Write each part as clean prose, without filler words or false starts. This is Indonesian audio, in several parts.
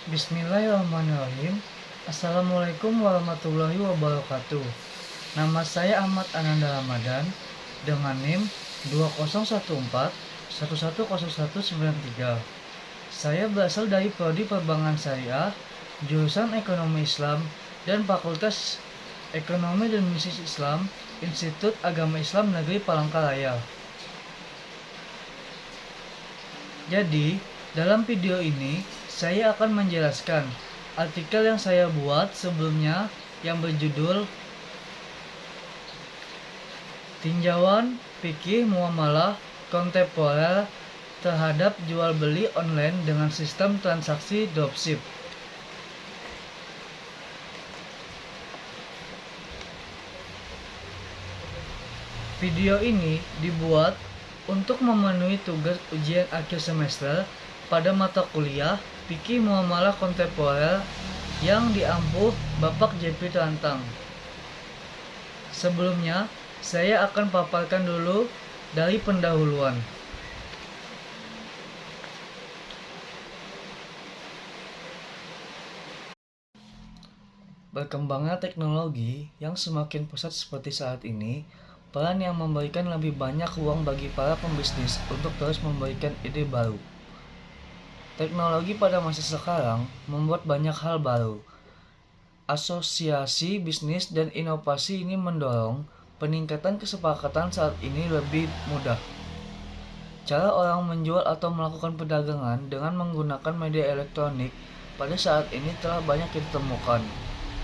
Bismillahirrahmanirrahim. Assalamualaikum warahmatullahi wabarakatuh. Nama saya Ahmad Ananda Ramadan dengan NIM 2014 110193. Saya berasal dari Prodi Perbankan Syariah, jurusan Ekonomi Islam dan Fakultas Ekonomi dan Bisnis Islam, Institut Agama Islam Negeri Palangkaraya. Jadi, dalam video ini saya akan menjelaskan artikel yang saya buat sebelumnya yang berjudul Tinjauan Fikih Muamalah Kontemporer terhadap Jual Beli Online dengan Sistem Transaksi Dropship. Video ini dibuat untuk memenuhi tugas ujian akhir semester pada mata kuliah Fikih Muamalah Kontemporer yang diampu Bapak JP Trantang. Sebelumnya, saya akan paparkan dulu dari pendahuluan. Berkembangnya teknologi yang semakin pesat seperti saat ini, peran yang memberikan lebih banyak ruang bagi para pembisnis untuk terus memberikan ide baru. Teknologi pada masa sekarang membuat banyak hal baru. Asosiasi bisnis dan inovasi ini mendorong peningkatan kesepakatan saat ini lebih mudah. Cara orang menjual atau melakukan perdagangan dengan menggunakan media elektronik pada saat ini telah banyak ditemukan,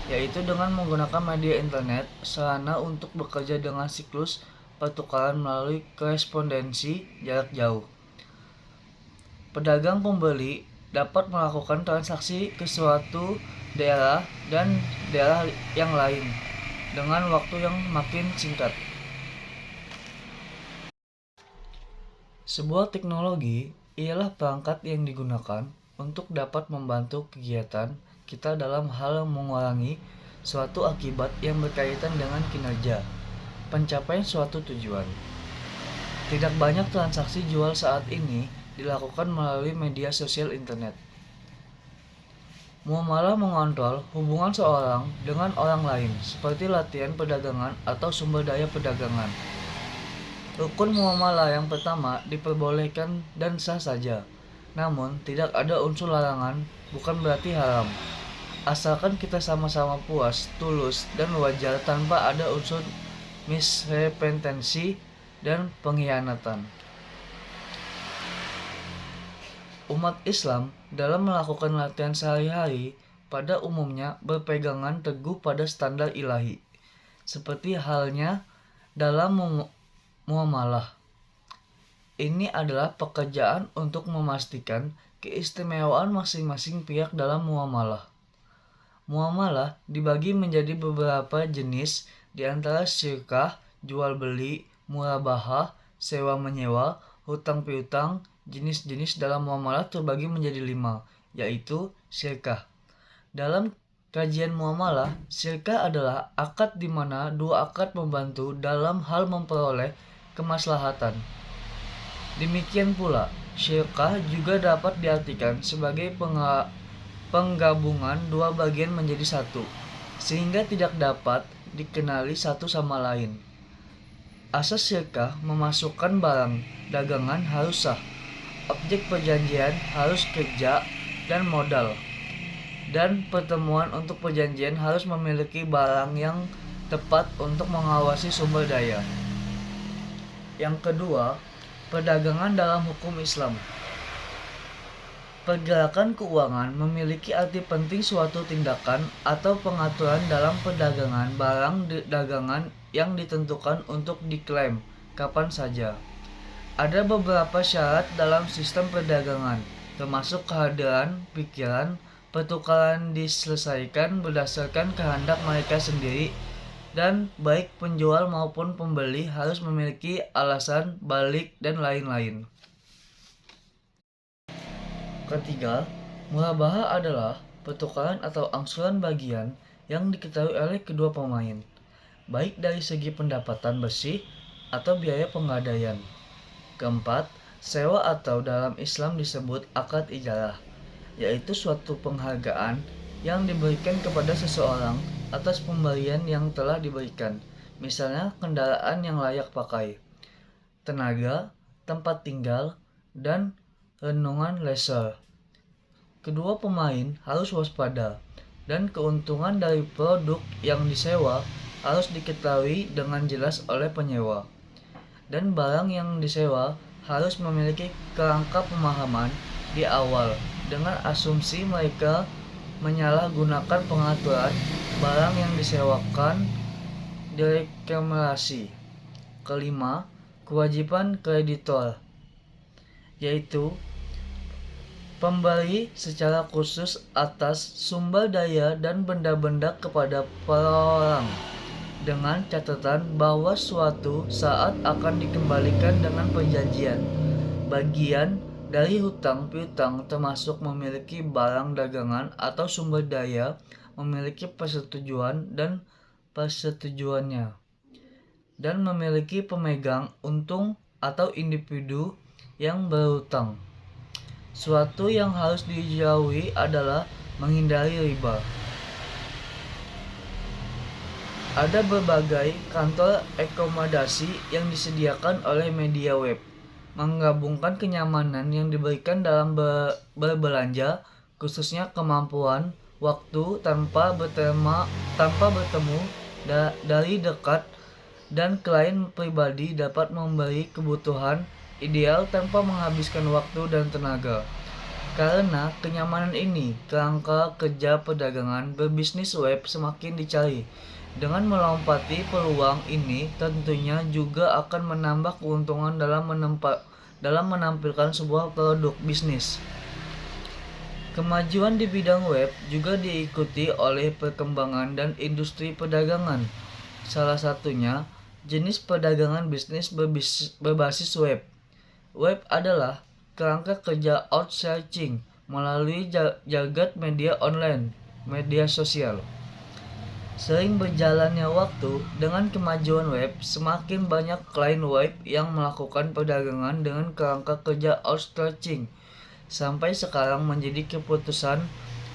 yaitu dengan menggunakan media internet, sarana untuk bekerja dengan siklus pertukaran melalui korespondensi jarak jauh. Pedagang pembeli dapat melakukan transaksi ke suatu daerah dan daerah yang lain dengan waktu yang makin singkat. Sebuah teknologi ialah perangkat yang digunakan untuk dapat membantu kegiatan kita dalam hal mengurangi suatu akibat yang berkaitan dengan kinerja, pencapaian suatu tujuan. Tidak banyak transaksi jual saat ini dilakukan melalui media sosial internet. Muamalah mengontrol hubungan seorang dengan orang lain, seperti latihan perdagangan atau sumber daya perdagangan. Rukun muamalah yang pertama diperbolehkan dan sah saja, namun tidak ada unsur larangan, bukan berarti haram. Asalkan kita sama-sama puas, tulus, dan wajar tanpa ada unsur misrepresentansi dan pengkhianatan. Umat Islam dalam melakukan latihan sehari-hari pada umumnya berpegangan teguh pada standar ilahi, seperti halnya dalam muamalah. Ini adalah pekerjaan untuk memastikan keistimewaan masing-masing pihak dalam muamalah. Muamalah dibagi menjadi beberapa jenis, di antara syirkah, jual beli, murabahah, sewa menyewa, hutang piutang. Jenis-jenis dalam muamalah terbagi menjadi 5, yaitu syirkah. Dalam kajian muamalah, syirkah adalah akad di mana dua akad membantu dalam hal memperoleh kemaslahatan. Demikian pula, syirkah juga dapat diartikan sebagai penggabungan dua bagian menjadi satu, sehingga tidak dapat dikenali satu sama lain. Asas syirkah memasukkan barang dagangan harus sah, objek perjanjian harus kerja dan modal, dan pertemuan untuk perjanjian harus memiliki barang yang tepat untuk mengawasi sumber daya. Yang kedua, perdagangan dalam hukum Islam. Pergerakan keuangan memiliki arti penting suatu tindakan atau pengaturan dalam perdagangan barang dagangan yang ditentukan untuk diklaim kapan saja. Ada beberapa syarat dalam sistem perdagangan, termasuk kehadiran pikiran, pertukaran diselesaikan berdasarkan kehendak mereka sendiri, dan baik penjual maupun pembeli harus memiliki alasan balik dan lain-lain. Ketiga, murabahah adalah pertukaran atau angsuran bagian yang diketahui oleh kedua pemain, baik dari segi pendapatan bersih atau biaya penggadaian. Keempat, sewa atau dalam Islam disebut akad ijarah, yaitu suatu penghargaan yang diberikan kepada seseorang atas pemberian yang telah diberikan, misalnya kendaraan yang layak pakai, tenaga, tempat tinggal, dan renungan leisure. Kedua pemain harus waspada, dan keuntungan dari produk yang disewa harus diketahui dengan jelas oleh penyewa. Dan barang yang disewa harus memiliki kerangka pemahaman di awal, dengan asumsi mereka menyalahgunakan pengaturan barang yang disewakan direklamasi. Kelima, kewajiban kreditor, yaitu pemberi secara khusus atas sumber daya dan benda-benda kepada perorangan, dengan catatan bahwa suatu saat akan dikembalikan dengan perjanjian. Bagian dari hutang piutang termasuk memiliki barang dagangan atau sumber daya, memiliki persetujuan dan persetujuannya, dan memiliki pemegang untung atau individu yang berhutang. Suatu yang harus dijauhi adalah menghindari riba. Ada berbagai kantor akomodasi yang disediakan oleh media web, menggabungkan kenyamanan yang diberikan dalam berbelanja, khususnya kemampuan waktu tanpa bertemu dari dekat, dan klien pribadi dapat memberi kebutuhan ideal tanpa menghabiskan waktu dan tenaga. Karena kenyamanan ini, kerangka kerja perdagangan berbisnis web semakin dicari. Dengan melompati peluang ini, tentunya juga akan menambah keuntungan dalam menampilkan sebuah produk bisnis. Kemajuan di bidang web juga diikuti oleh perkembangan dan industri perdagangan. Salah satunya, jenis perdagangan bisnis berbasis web. Web adalah kerangka kerja outsourcing melalui jagat media online, media sosial. Sering berjalannya waktu, dengan kemajuan web, semakin banyak klien web yang melakukan perdagangan dengan kerangka kerja outsourcing, sampai sekarang menjadi keputusan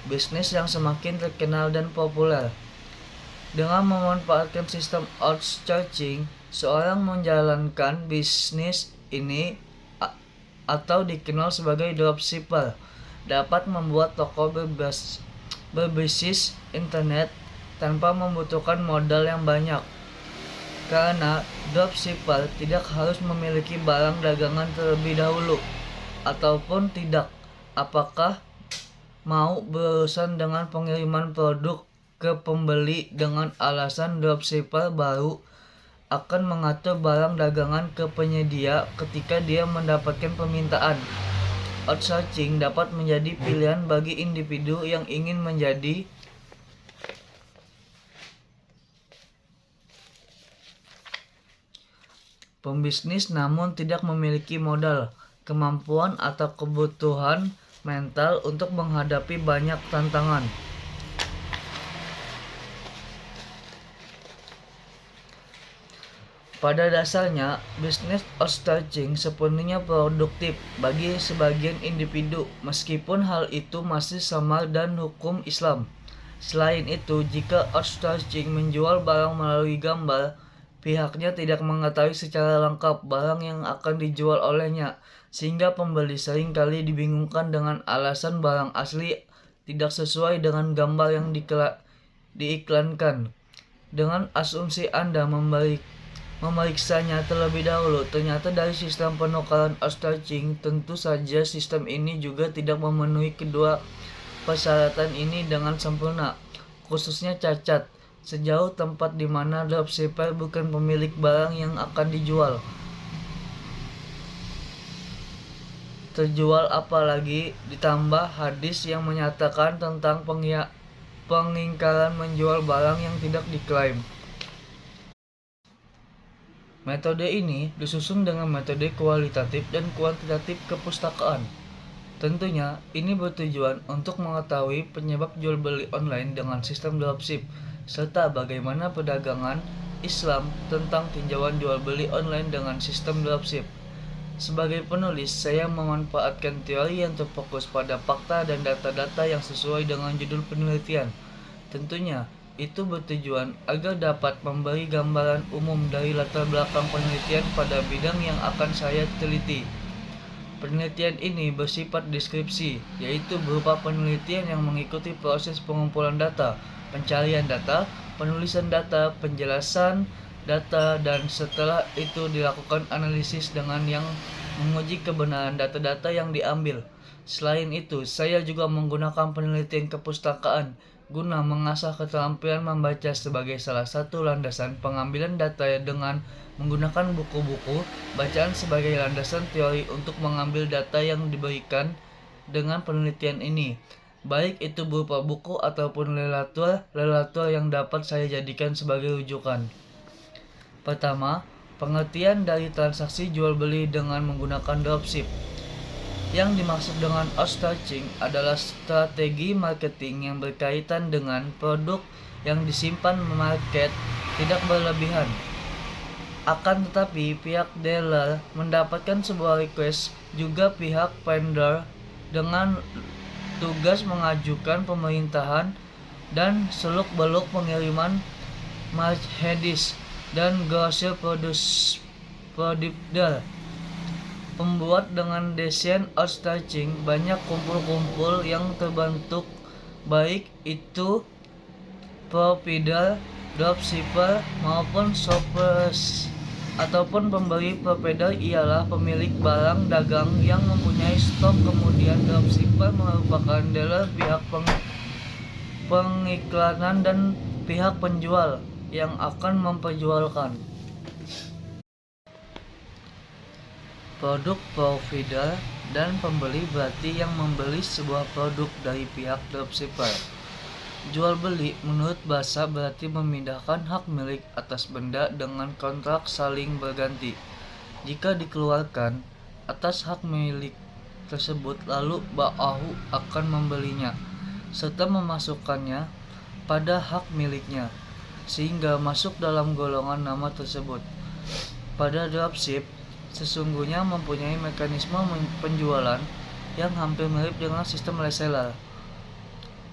bisnis yang semakin terkenal dan populer. Dengan memanfaatkan sistem outsourcing, seorang menjalankan bisnis ini atau dikenal sebagai dropshipper dapat membuat toko berbasis internet tanpa membutuhkan modal yang banyak. Karena dropshipper tidak harus memiliki barang dagangan terlebih dahulu, ataupun tidak apakah mau berurusan dengan pengiriman produk ke pembeli, dengan alasan dropshipper baru akan mengatur barang dagangan ke penyedia ketika dia mendapatkan permintaan. Outsourcing dapat menjadi pilihan bagi individu yang ingin menjadi pembisnis namun tidak memiliki modal, kemampuan atau kebutuhan mental untuk menghadapi banyak tantangan. Pada dasarnya, bisnis outsourcing sepenuhnya produktif bagi sebagian individu, meskipun hal itu masih samar dan hukum Islam. Selain itu, jika outsourcing menjual barang melalui gambar, pihaknya tidak mengetahui secara lengkap barang yang akan dijual olehnya, sehingga pembeli seringkali dibingungkan dengan alasan barang asli tidak sesuai dengan gambar yang diiklankan. Dengan asumsi Anda memeriksanya terlebih dahulu, ternyata dari sistem penukaran outsourcing, tentu saja sistem ini juga tidak memenuhi kedua persyaratan ini dengan sempurna, khususnya cacat. Sejauh tempat di mana dropshipper bukan pemilik barang yang akan dijual terjual, apalagi ditambah hadis yang menyatakan tentang pengingkaran menjual barang yang tidak diklaim. Metode ini disusun dengan metode kualitatif dan kuantitatif kepustakaan. Tentunya, ini bertujuan untuk mengetahui penyebab jual beli online dengan sistem dropship, serta bagaimana perdagangan Islam tentang tinjauan jual beli online dengan sistem dropship. Sebagai penulis, saya memanfaatkan teori yang terfokus pada fakta dan data-data yang sesuai dengan judul penelitian. Tentunya, itu bertujuan agar dapat memberi gambaran umum dari latar belakang penelitian pada bidang yang akan saya teliti. Penelitian ini bersifat deskripsi, yaitu berupa penelitian yang mengikuti proses pengumpulan data, pencarian data, penulisan data, penjelasan data, dan setelah itu dilakukan analisis dengan yang menguji kebenaran data-data yang diambil. Selain itu, saya juga menggunakan penelitian kepustakaan guna mengasah keterampilan membaca sebagai salah satu landasan pengambilan data dengan menggunakan buku-buku bacaan sebagai landasan teori untuk mengambil data yang diberikan dengan penelitian ini, baik itu berupa buku ataupun literatur yang dapat saya jadikan sebagai rujukan. Pertama, pengertian dari transaksi jual beli dengan menggunakan dropship. Yang dimaksud dengan outsourcing adalah strategi marketing yang berkaitan dengan produk yang disimpan market tidak berlebihan. Akan tetapi, pihak dealer mendapatkan sebuah request juga pihak vendor dengan tugas mengajukan pemerintahan dan seluk-beluk pengiriman merchandise dan grosir produk. Pembuat dengan desain outsourcing banyak kumpul-kumpul yang terbentuk, baik itu provider, dropshipper maupun shoppers ataupun pembeli. Provider ialah pemilik barang dagang yang mempunyai stok, kemudian dropshipper merupakan dealer, pihak pengiklanan dan pihak penjual yang akan memperjualkan produk. Provider dan pembeli berarti yang membeli sebuah produk dari pihak dropshipper. Jual beli menurut bahasa berarti memindahkan hak milik atas benda dengan kontrak saling berganti. Jika dikeluarkan atas hak milik tersebut, lalu ba'ahu akan membelinya serta memasukkannya pada hak miliknya, sehingga masuk dalam golongan nama tersebut. Pada dropship, sesungguhnya mempunyai mekanisme penjualan yang hampir mirip dengan sistem reseller.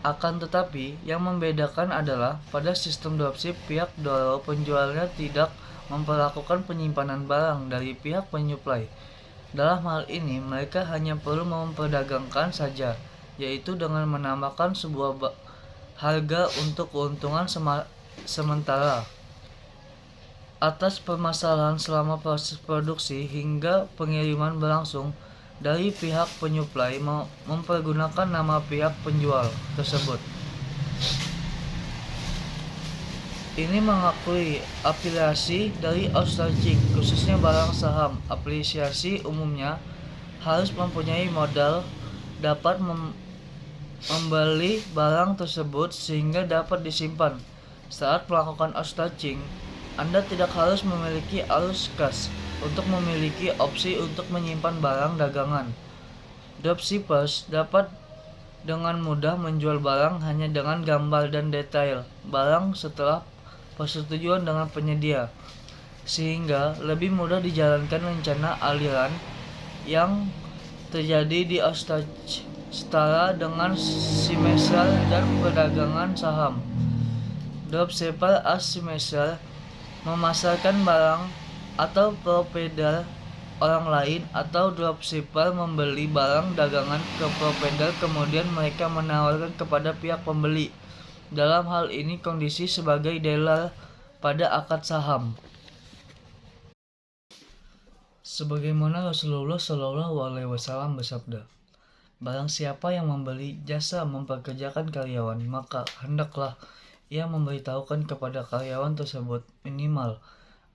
Akan tetapi, yang membedakan adalah pada sistem dropship, pihak doro penjualnya tidak memperlakukan penyimpanan barang dari pihak penyuplai. Dalam hal ini, mereka hanya perlu memperdagangkan saja, yaitu dengan menambahkan sebuah harga untuk keuntungan sementara atas permasalahan selama proses produksi hingga pengiriman berlangsung. Dari pihak penyuplai mempergunakan nama pihak penjual tersebut. Ini mengakui afiliasi dari outsourcing, khususnya barang saham. Afiliasi umumnya harus mempunyai modal dapat membeli barang tersebut sehingga dapat disimpan. Saat melakukan outsourcing, Anda tidak harus memiliki arus kas untuk memiliki opsi untuk menyimpan barang dagangan. Dropshippers dapat dengan mudah menjual barang hanya dengan gambar dan detail barang setelah persetujuan dengan penyedia, sehingga lebih mudah dijalankan rencana aliran yang terjadi di outsourcing setara dengan simesal dan perdagangan saham. Dropshipper asimetral memasarkan barang atau provider orang lain, atau dropshipper membeli barang dagangan ke provider kemudian mereka menawarkan kepada pihak pembeli. Dalam hal ini kondisi sebagai dealer pada akad saham. Sebagaimana Rasulullah SAW bersabda, barang siapa yang membeli jasa memperkerjakan karyawan, maka hendaklah ia memberitahukan kepada karyawan tersebut minimal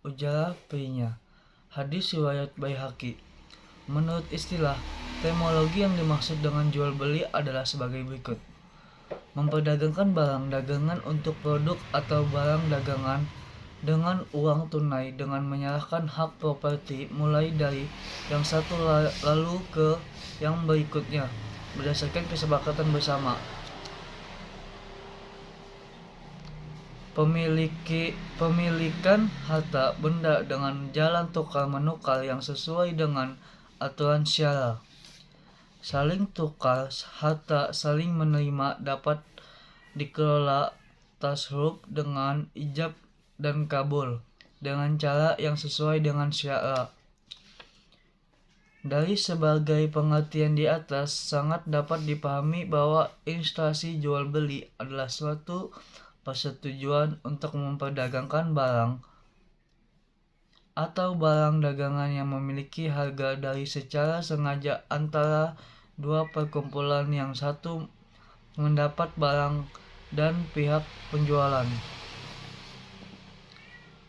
ujarah fee-nya. Hadis riwayat Baihaqi. Menurut istilah, terminologi yang dimaksud dengan jual beli adalah sebagai berikut. Memperdagangkan barang dagangan untuk produk atau barang dagangan dengan uang tunai dengan menyerahkan hak properti mulai dari yang satu lalu ke yang berikutnya berdasarkan kesepakatan bersama. Pemilikan harta benda dengan jalan tukar menukar yang sesuai dengan aturan syara. Saling tukar harta saling menerima dapat dikelola tasarruf dengan ijab dan kabul dengan cara yang sesuai dengan syara. Dari sebagai pengertian di atas, sangat dapat dipahami bahwa instansi jual beli adalah suatu persetujuan untuk memperdagangkan barang atau barang dagangan yang memiliki harga dari secara sengaja antara dua perkumpulan yang satu mendapat barang dan pihak penjualan.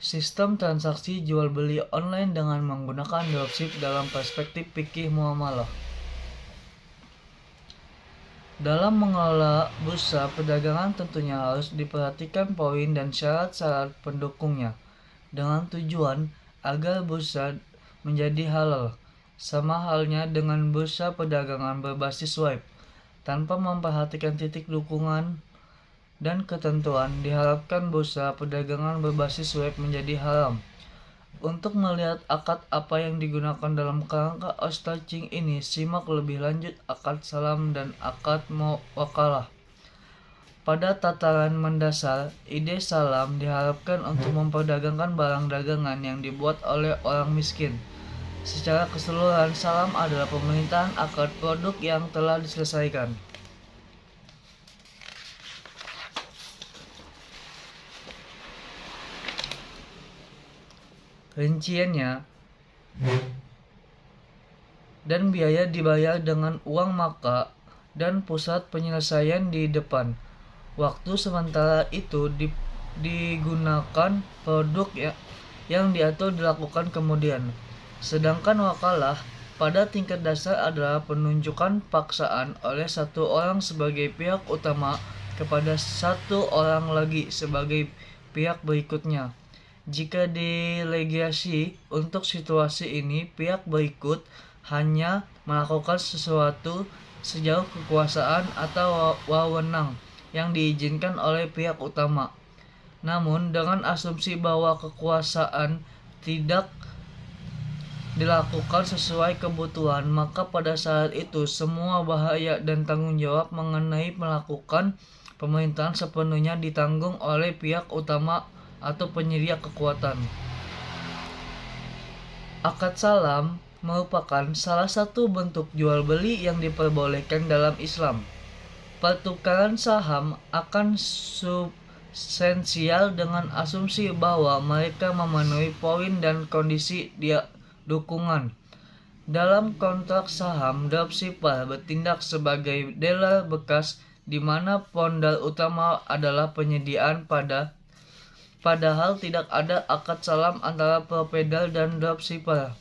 Sistem transaksi jual beli online dengan menggunakan dropship dalam perspektif fikih muamalah. Dalam mengelola bursa perdagangan tentunya harus diperhatikan poin dan syarat-syarat pendukungnya dengan tujuan agar bursa menjadi halal, sama halnya dengan bursa perdagangan berbasis web. Tanpa memperhatikan titik dukungan dan ketentuan, diharapkan bursa perdagangan berbasis web menjadi haram. Untuk melihat akad apa yang digunakan dalam kerangka outsourcing ini, simak lebih lanjut akad salam dan akad wakalah. Pada tataran mendasar, ide salam diharapkan untuk memperdagangkan barang dagangan yang dibuat oleh orang miskin. Secara keseluruhan, salam adalah pemerintahan akad produk yang telah diselesaikan. Rinciannya dan biaya dibayar dengan uang maka dan pusat penyelesaian di depan. Waktu sementara itu digunakan produk yang diatur dilakukan kemudian. Sedangkan wakalah pada tingkat dasar adalah penunjukan paksaan oleh satu orang sebagai pihak utama kepada satu orang lagi sebagai pihak berikutnya. Jika delegasi untuk situasi ini, pihak berikut hanya melakukan sesuatu sejauh kekuasaan atau wewenang yang diizinkan oleh pihak utama. Namun, dengan asumsi bahwa kekuasaan tidak dilakukan sesuai kebutuhan, maka pada saat itu semua bahaya dan tanggung jawab mengenai melakukan pemerintahan sepenuhnya ditanggung oleh pihak utama atau penyedia kekuatan. Akad salam merupakan salah satu bentuk jual beli yang diperbolehkan dalam Islam. Pertukaran saham akan substansial dengan asumsi bahwa mereka memenuhi poin dan kondisi dukungan. Dalam kontrak saham, dropshipper bertindak sebagai dealer bekas di mana pondal utama adalah penyediaan padahal tidak ada akad salam antara propedal dan dropshipper.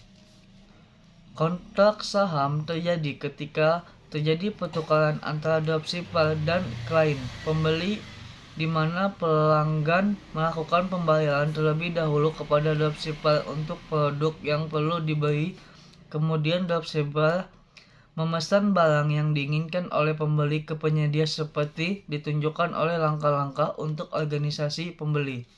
Kontrak saham terjadi ketika terjadi pertukaran antara dropshipper dan klien pembeli di mana pelanggan melakukan pembayaran terlebih dahulu kepada dropshipper untuk produk yang perlu dibeli. Kemudian dropshipper memesan barang yang diinginkan oleh pembeli ke penyedia seperti ditunjukkan oleh langkah-langkah untuk organisasi pembeli.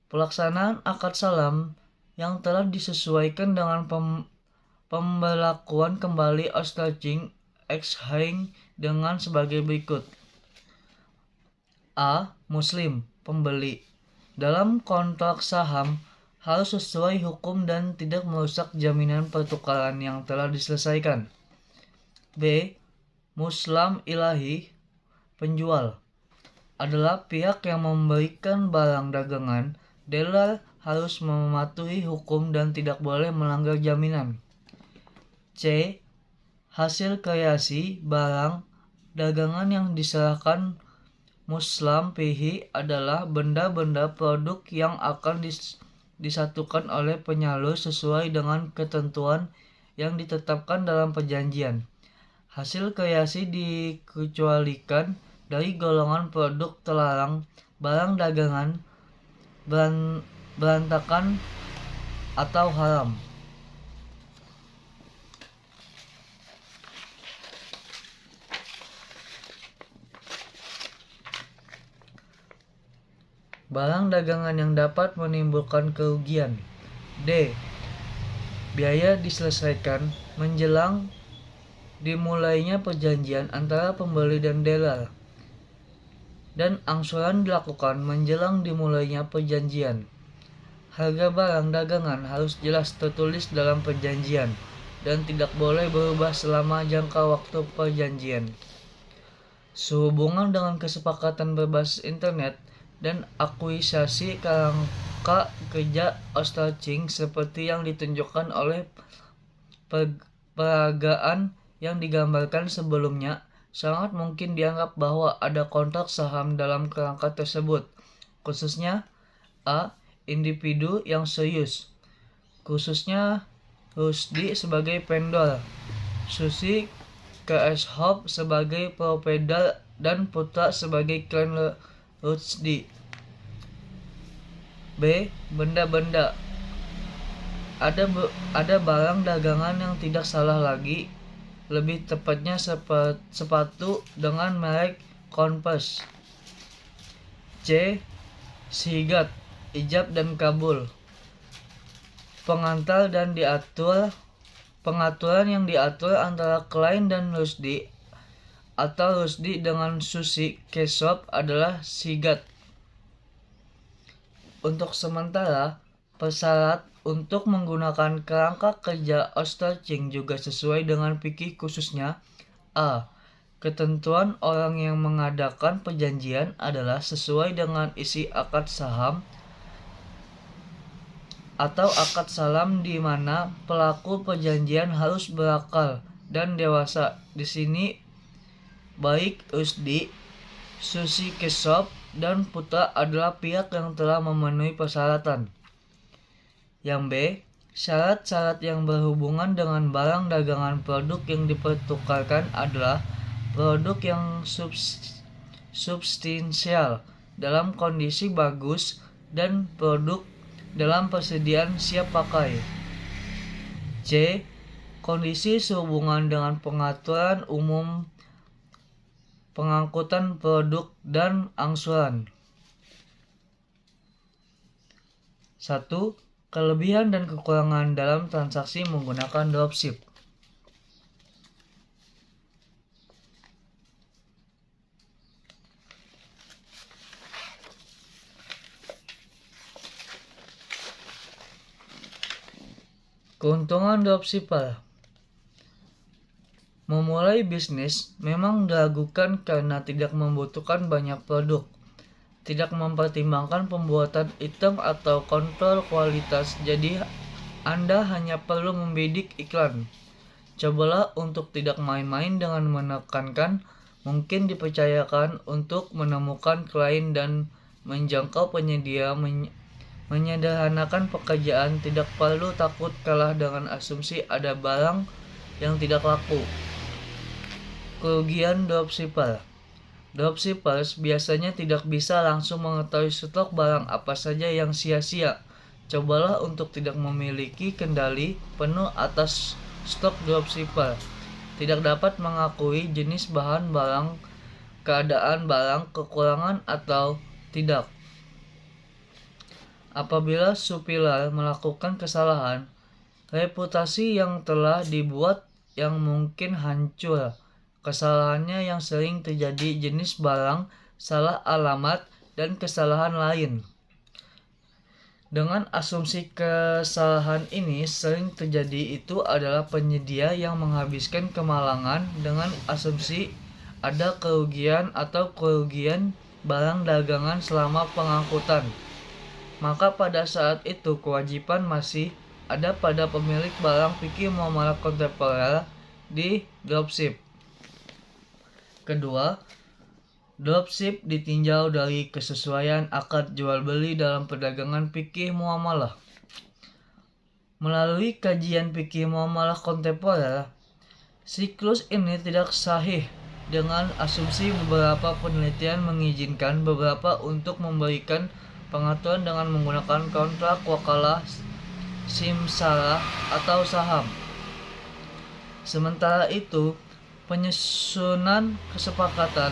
Pelaksanaan akad salam yang telah disesuaikan dengan pemberlakuan kembali outsourcing ex-hiring dengan sebagai berikut. A. Muslim, pembeli. Dalam kontrak saham harus sesuai hukum dan tidak merusak jaminan pertukaran yang telah diselesaikan. B. Muslim ilahi, penjual. Adalah pihak yang memberikan barang dagangan. Dealer harus mematuhi hukum dan tidak boleh melanggar jaminan. C. Hasil kreasi barang dagangan yang diserahkan Muslim fihi adalah benda-benda produk yang akan disatukan oleh penyalur sesuai dengan ketentuan yang ditetapkan dalam perjanjian. Hasil kreasi dikecualikan dari golongan produk terlarang, barang dagangan, berantakan, atau haram. Barang dagangan yang dapat menimbulkan kerugian. D. Biaya diselesaikan menjelang dimulainya perjanjian antara pembeli dan dealer, dan angsuran dilakukan menjelang dimulainya perjanjian. Harga barang dagangan harus jelas tertulis dalam perjanjian dan tidak boleh berubah selama jangka waktu perjanjian. Sehubungan dengan kesepakatan berbasis internet dan akuisisi kerangka kerja outsourcing seperti yang ditunjukkan oleh peragaan yang digambarkan sebelumnya, sangat mungkin dianggap bahwa ada kontrak saham dalam kerangka tersebut, khususnya a. individu yang serius, khususnya Rusdi sebagai vendor, Susi K.S. sebagai provider, dan Putra sebagai klien Rusdi. B. Benda-benda. Ada barang dagangan yang tidak salah lagi, lebih tepatnya sepatu dengan merek Converse. C. Sigat, ijab dan kabul. Pengaturan yang diatur antara klien dan Rusdi atau Rusdi dengan Susi K.S. adalah sigat. Untuk sementara, persyarat untuk menggunakan kerangka kerja outsourcing juga sesuai dengan fikih, khususnya a. Ketentuan orang yang mengadakan perjanjian adalah sesuai dengan isi akad saham atau akad salam di mana pelaku perjanjian harus berakal dan dewasa. Di sini baik Rusdi, Susi K.S. dan Putra adalah pihak yang telah memenuhi persyaratan. Yang B. Syarat-syarat yang berhubungan dengan barang dagangan. Produk yang dipertukarkan adalah produk yang substansial dalam kondisi bagus dan produk dalam persediaan siap pakai. C. Kondisi sehubungan dengan pengaturan umum pengangkutan produk dan angsuran. 1. Kelebihan dan kekurangan dalam transaksi menggunakan dropship. Keuntungan dropshipper. Memulai bisnis memang diragukan karena tidak membutuhkan banyak produk, tidak mempertimbangkan pembuatan item atau kontrol kualitas, jadi Anda hanya perlu membidik iklan. Cobalah untuk tidak main-main dengan menekankan mungkin dipercayakan untuk menemukan klien dan menjangkau penyedia. Menyederhanakan pekerjaan, tidak perlu takut kalah dengan asumsi ada barang yang tidak laku. Kerugian dropshipper. Dropshippers biasanya tidak bisa langsung mengetahui stok barang apa saja yang sia-sia. Cobalah untuk tidak memiliki kendali penuh atas stok dropshipper. Tidak dapat mengakui jenis bahan barang, keadaan barang, kekurangan atau tidak. Apabila supplier melakukan kesalahan, reputasi yang telah dibuat yang mungkin hancur. Kesalahannya yang sering terjadi jenis barang, salah alamat, dan kesalahan lain. Dengan asumsi kesalahan ini sering terjadi itu adalah penyedia yang menghabiskan kemalangan dengan asumsi ada kerugian atau kerugian barang dagangan selama pengangkutan. Maka pada saat itu kewajiban masih ada pada pemilik barang fikih muamalah kontemporer di dropship. Kedua, dropship ditinjau dari kesesuaian akad jual beli dalam perdagangan fikih muamalah. Melalui kajian fikih muamalah kontemporer, siklus ini tidak sahih dengan asumsi beberapa penelitian mengizinkan beberapa untuk memberikan pengaturan dengan menggunakan kontrak wakalah, simsalah, atau saham. Sementara itu, penyusunan kesepakatan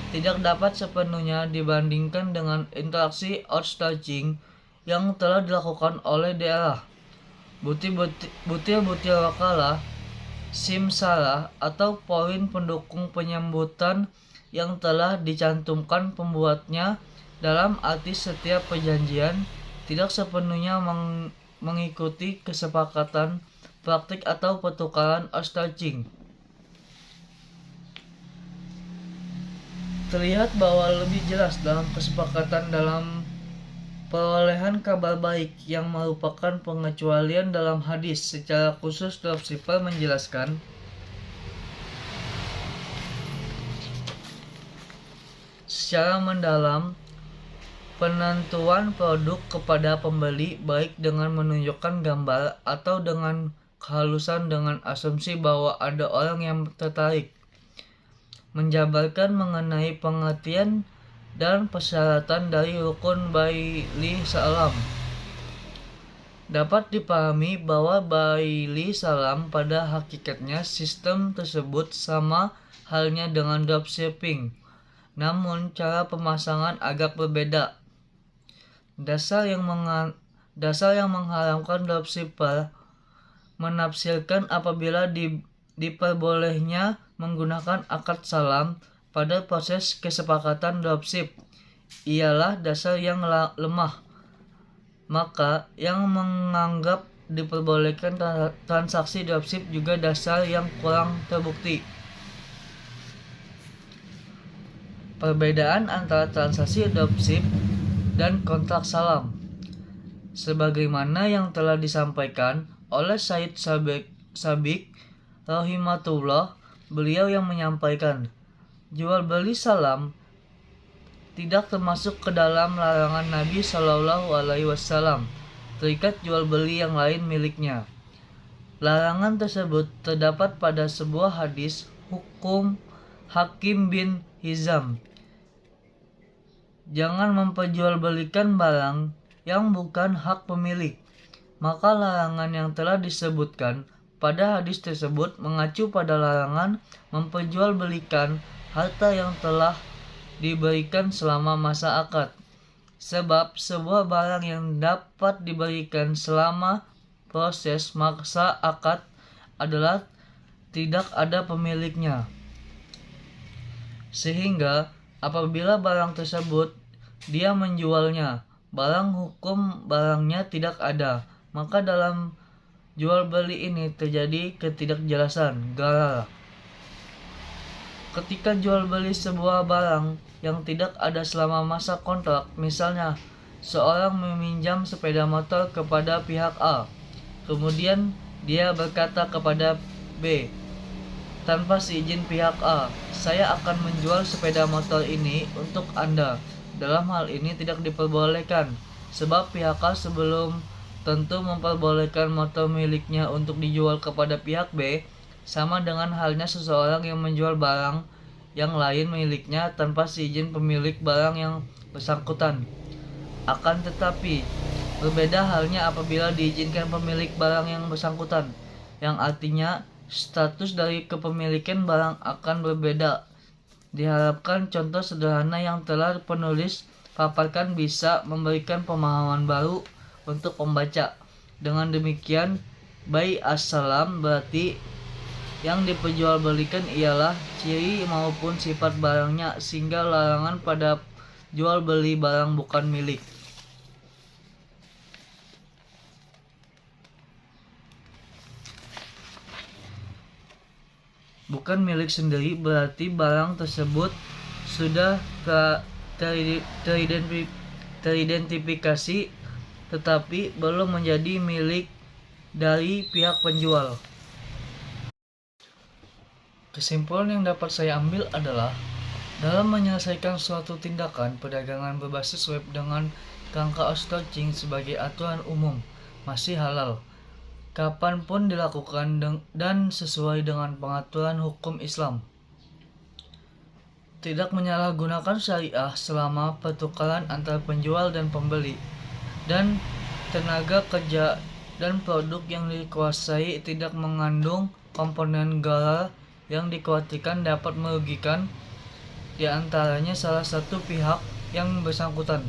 tidak dapat sepenuhnya dibandingkan dengan interaksi outsourcing yang telah dilakukan oleh daerah. butir-butir wakalah, SIM salah, atau poin pendukung penyambutan yang telah dicantumkan pembuatnya dalam arti setiap perjanjian tidak sepenuhnya mengikuti kesepakatan, praktik atau pertukaran outsourcing. Terlihat bahwa lebih jelas dalam kesepakatan dalam perolehan kabar baik yang merupakan pengecualian dalam hadis. Secara khusus dropshipper menjelaskan secara mendalam penentuan produk kepada pembeli, baik dengan menunjukkan gambar atau dengan kehalusan dengan asumsi bahwa ada orang yang tertarik, menjabarkan mengenai pengertian dan persyaratan dari rukun Baili Salam. Dapat dipahami bahwa Baili Salam pada hakikatnya sistem tersebut sama halnya dengan dropshipping, namun cara pemasangan agak berbeda. Dasar yang mengharamkan dropshipper menafsirkan apabila diperbolehnya menggunakan akad salam pada proses kesepakatan dropship ialah dasar yang lemah. Maka yang menganggap diperbolehkan transaksi dropship juga dasar yang kurang terbukti. Perbedaan antara transaksi dropship dan kontrak salam, sebagaimana yang telah disampaikan oleh Said Sabiq rahimatullah, beliau yang menyampaikan, jual beli salam tidak termasuk ke dalam larangan Nabi Shallallahu Alaihi Wasallam terikat jual beli yang lain miliknya. Larangan tersebut terdapat pada sebuah hadis hukum Hakim bin Hizam. Jangan memperjualbelikan barang yang bukan hak pemilik. Maka larangan yang telah disebutkan pada hadis tersebut mengacu pada larangan memperjualbelikan harta yang telah diberikan selama masa akad. Sebab sebuah barang yang dapat diberikan selama proses masa akad adalah tidak ada pemiliknya. Sehingga apabila barang tersebut dia menjualnya, barang hukum barangnya tidak ada, maka dalam jual beli ini terjadi ketidakjelasan, gharar. Ketika jual beli sebuah barang yang tidak ada selama masa kontrak, misalnya seorang meminjam sepeda motor kepada pihak A, kemudian dia berkata kepada B, tanpa seizin pihak A, saya akan menjual sepeda motor ini untuk Anda. Dalam hal ini tidak diperbolehkan, sebab pihak A sebelum tentu memperbolehkan motor miliknya untuk dijual kepada pihak B, sama dengan halnya seseorang yang menjual barang yang lain miliknya tanpa seizin pemilik barang yang bersangkutan. Akan tetapi, berbeda halnya apabila diizinkan pemilik barang yang bersangkutan, yang artinya status dari kepemilikan barang akan berbeda. Diharapkan contoh sederhana yang telah penulis paparkan bisa memberikan pemahaman baru untuk pembaca. Dengan demikian, bai as-salam berarti yang diperjualbelikan ialah ciri maupun sifat barangnya, sehingga larangan pada jual beli barang bukan milik. Bukan milik sendiri berarti barang tersebut sudah teridentifikasi tetapi belum menjadi milik dari pihak penjual. Kesimpulan yang dapat saya ambil adalah dalam menyelesaikan suatu tindakan perdagangan berbasis web dengan kerangka outsourcing sebagai aturan umum masih halal kapanpun dilakukan dan sesuai dengan pengaturan hukum Islam. Tidak menyalahgunakan syariah selama pertukaran antara penjual dan pembeli, dan tenaga kerja dan produk yang dikuasai tidak mengandung komponen gharar yang dikhawatirkan dapat merugikan di antaranya salah satu pihak yang bersangkutan.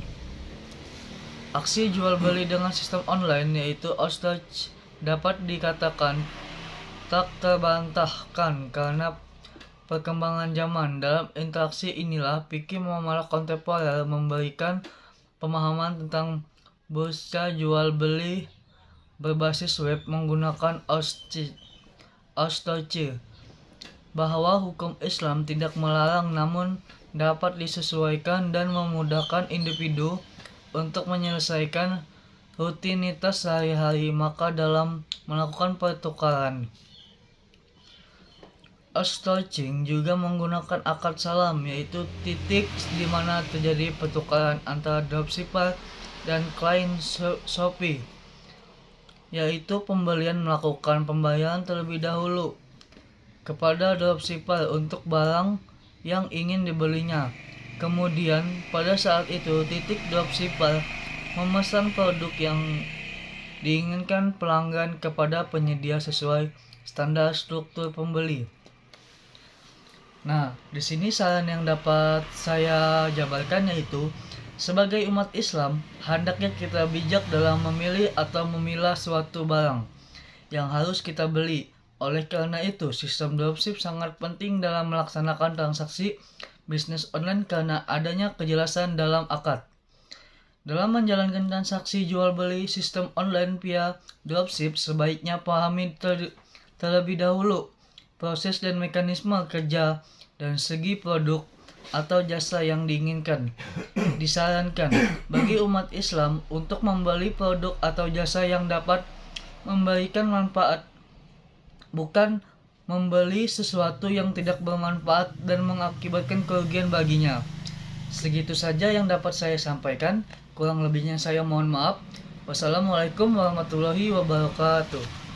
Aksi jual beli dengan sistem online yaitu dapat dikatakan tak terbantahkan karena perkembangan zaman. Dalam interaksi inilah fikih muamalah kontemporer memberikan pemahaman tentang bursa jual beli berbasis web menggunakan Ostoche, bahwa hukum Islam tidak melarang namun dapat disesuaikan dan memudahkan individu untuk menyelesaikan rutinitas sehari-hari. Maka dalam melakukan pertukaran, Ostoching juga menggunakan akad salam, yaitu titik di mana terjadi pertukaran antara dropshipper dan klien Shopee, yaitu pembelian melakukan pembayaran terlebih dahulu kepada dropshipper untuk barang yang ingin dibelinya. Kemudian pada saat itu titik dropshipper memesan produk yang diinginkan pelanggan kepada penyedia sesuai standar struktur pembeli. Nah, di sini saran yang dapat saya jabarkan yaitu sebagai umat Islam, hendaknya kita bijak dalam memilih atau memilah suatu barang yang harus kita beli. Oleh karena itu, sistem dropship sangat penting dalam melaksanakan transaksi bisnis online karena adanya kejelasan dalam akad. Dalam menjalankan transaksi jual beli sistem online via dropship, sebaiknya pahami terlebih dahulu proses dan mekanisme kerja dan segi produk atau jasa yang diinginkan. Disarankan bagi umat Islam untuk membeli produk atau jasa yang dapat memberikan manfaat, bukan membeli sesuatu yang tidak bermanfaat dan mengakibatkan kerugian baginya. Segitu saja yang dapat saya sampaikan. Kurang lebihnya saya mohon maaf. Wassalamualaikum warahmatullahi wabarakatuh.